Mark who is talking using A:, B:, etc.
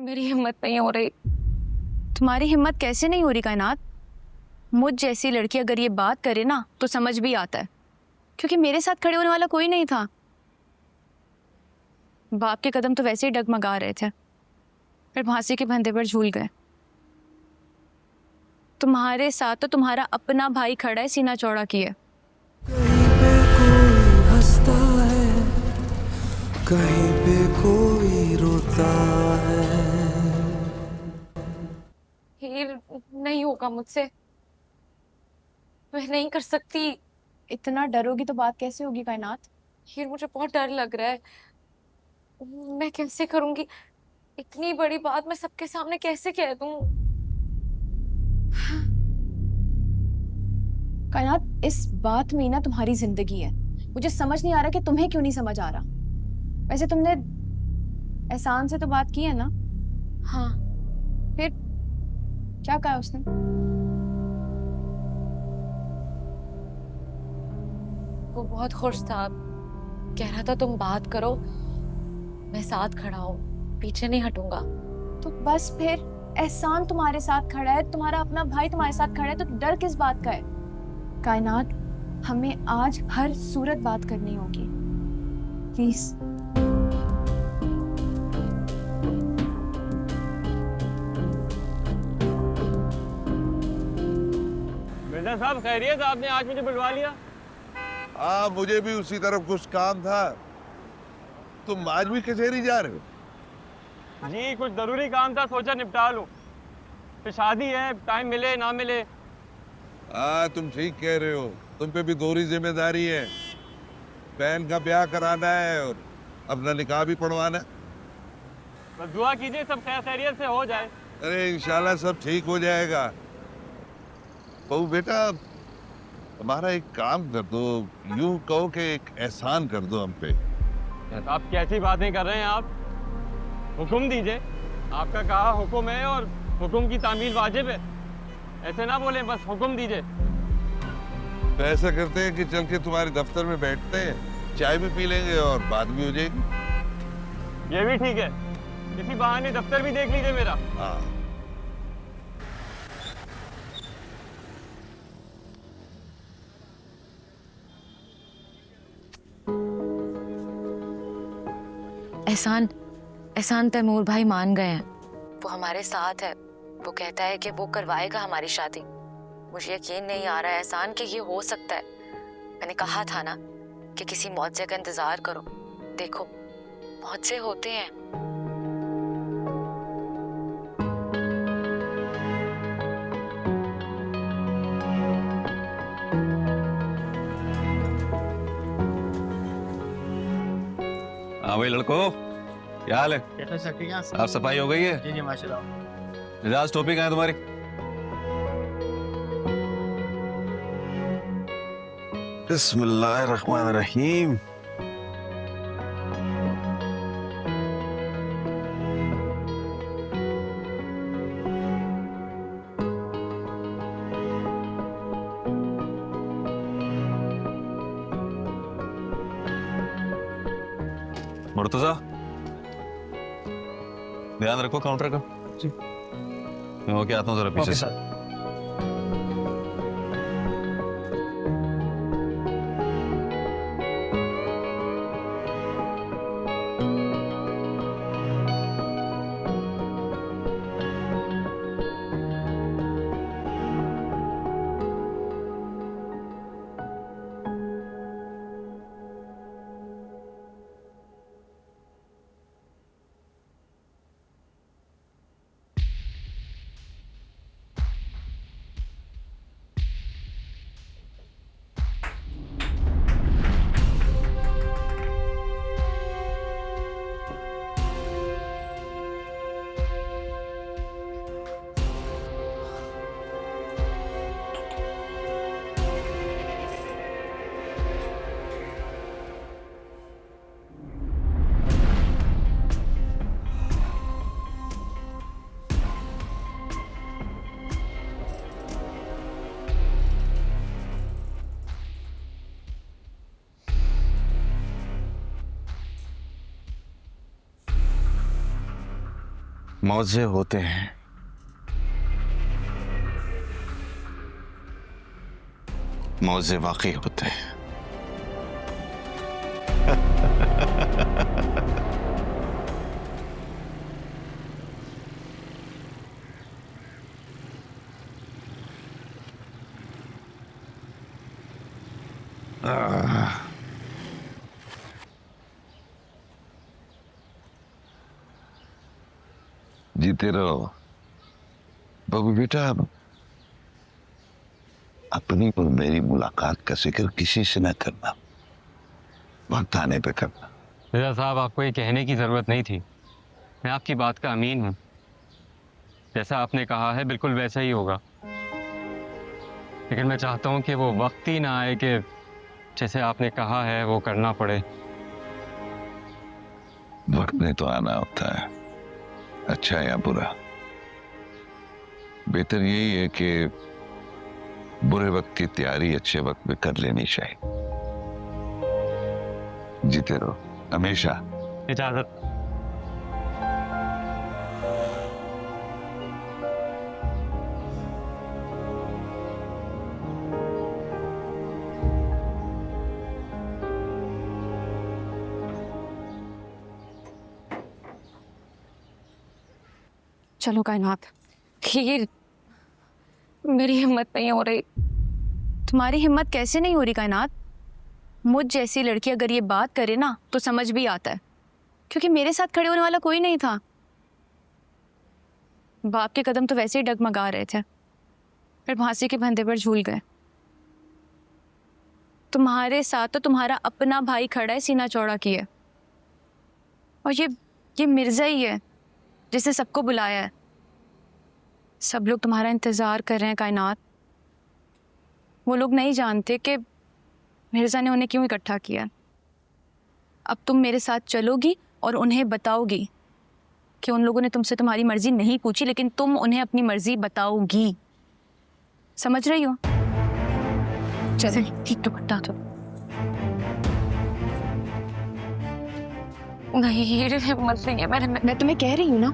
A: मेरी हिम्मत नहीं हो रही।
B: तुम्हारी हिम्मत कैसे नहीं हो रही कायनात? मुझ जैसी लड़की अगर ये बात करे ना तो समझ भी आता है, क्योंकि मेरे साथ खड़े होने वाला कोई नहीं था। बाप के कदम तो वैसे ही डगमगा रहे थे, फिर फांसी के फंदे पर झूल गए। तुम्हारे साथ तो तुम्हारा अपना भाई खड़ा है सीना चौड़ा किए।
C: कहीं पे कोई हंसता है, कहीं पे कोई रोता है।
A: हीर, नहीं होगा मुझसे, मैं नहीं कर सकती।
B: इतना डरोगी तो बात कैसे होगी कायनात?
A: हीर, मुझे बहुत डर लग रहा है। मैं कैसे करूंगी? इतनी बड़ी बात मैं सबके सामने कैसे कह दूं?
B: कायनात, इस बात में ही ना तुम्हारी जिंदगी है। मुझे समझ नहीं आ रहा कि तुम्हें क्यों नहीं समझ आ रहा। वैसे तुमने एहसान से तो बात की है ना?
A: हाँ,
B: फिर क्या कहा उसने?
A: वो बहुत खुश था। कह रहा था तुम बात करो, मैं साथ खड़ा हूँ, पीछे नहीं हटूंगा।
B: तो बस फिर, एहसान तुम्हारे साथ खड़ा है, तुम्हारा अपना भाई तुम्हारे साथ खड़ा है, तो डर किस बात का है? कायनात, हमें आज हर सूरत बात करनी होगी, प्लीज।
D: मिर्जा साहब खैरियत, आपने आज मुझे बुलवा लिया।
E: हाँ, मुझे भी उसी तरफ कुछ काम था। तुम आज भी कचहरी जा रहे हो?
D: जी कुछ जरूरी काम था, सोचा निपटा लूं। फिर शादी है, टाइम मिले ना मिले।
E: हाँ, तुम ठीक कह रहे हो। तुम पे भी दोहरी जिम्मेदारी है। बहन का ब्याह कराना है और अपना निकाह भी पढ़वाना है।
D: बस दुआ कीजिए सब खैर खैरियत से हो जाए।
E: अरे इंशाल्लाह सब ठीक हो जाएगा। बहू बेटा, हमारा एक काम कर दो। यूं कहो कि एक एहसान कर दो हम पे।
D: आप कैसी बातें कर रहे हैं आप? हुक्म दीजिए। आपका कहा हुक्म है और हुक्म की तामील वाजिब है। ऐसे ना बोले, बस हुक्म दीजिए।
E: तो ऐसा करते हैं कि चल के तुम्हारे दफ्तर में बैठते हैं, चाय भी पी लेंगे और बात भी हो जाएगी।
D: ये भी ठीक है, इसी बहाने दफ्तर भी देख लीजिए मेरा।
E: हाँ,
A: एहसान, एहसान तैमूर भाई मान गए हैं। वो हमारे साथ है। वो कहता है कि वो करवाएगा हमारी शादी। मुझे यकीन नहीं आ रहा है एहसान कि ये हो सकता है। मैंने कहा था ना कि किसी मौजे का इंतजार करो। देखो, मौजे होते हैं।
F: हाँ भाई लड़को, क्या हाल है?
G: कैसे सर, ठीक है?
F: साफ सफाई हो गई है?
G: जी जी माशाल्लाह।
F: मिजाज टोपी कहाँ है तुम्हारी? बिस्मिल्लाहिर्रहमानिर्रहीम। मुर्तजा, ध्यान रखो काउंटर का।
G: जी।
F: मैं होके आता हूँ जरा पीछे से।
G: सर।
H: मौजे होते हैं, मौजे वाकई होते हैं।
E: जीते रहो बबू बेटा। अपनी और मेरी मुलाकात का जिक्र किसी से न करना, वक्त आने पे करना।
D: मिर्जा साहब, आपको ये कहने की ज़रूरत नहीं थी। मैं आपकी बात का अमीन हूँ। जैसा आपने कहा है बिल्कुल वैसा ही होगा। लेकिन मैं चाहता हूँ कि वो वक्त ही ना आए कि जैसे आपने कहा है वो करना पड़े।
E: वक्त ने तो आना होता है, अच्छा या बुरा। बेहतर यही है कि बुरे वक्त की तैयारी अच्छे वक्त में कर लेनी चाहिए। जीते रहो हमेशा।
D: इजाज़त।
B: चलो कायनात।
A: खीर, मेरी हिम्मत नहीं हो रही।
B: तुम्हारी हिम्मत कैसे नहीं हो रही कायनात? मुझ जैसी लड़की अगर ये बात करे ना तो समझ भी आता है, क्योंकि मेरे साथ खड़े होने वाला कोई नहीं था। बाप के कदम तो वैसे ही डगमगा रहे थे, फिर फांसी के फंदे पर झूल गए। तुम्हारे साथ तो तुम्हारा अपना भाई खड़ा है, सीना चौड़ा किए। और ये मिर्जा ही है जिसने सबको बुलाया है। सब लोग तुम्हारा इंतजार कर रहे हैं कायनात। वो लोग नहीं जानते कि मिर्जा ने उन्हें क्यों इकट्ठा किया। अब तुम मेरे साथ चलोगी और उन्हें बताओगी कि उन लोगों ने तुमसे तुम्हारी मर्जी नहीं पूछी, लेकिन तुम उन्हें अपनी मर्जी बताओगी। समझ रही हो? चलो ठीक, तो बता दो।
A: नहीं, हिम्मत नहीं है।
B: मैं तुम्हें कह रही हूँ ना,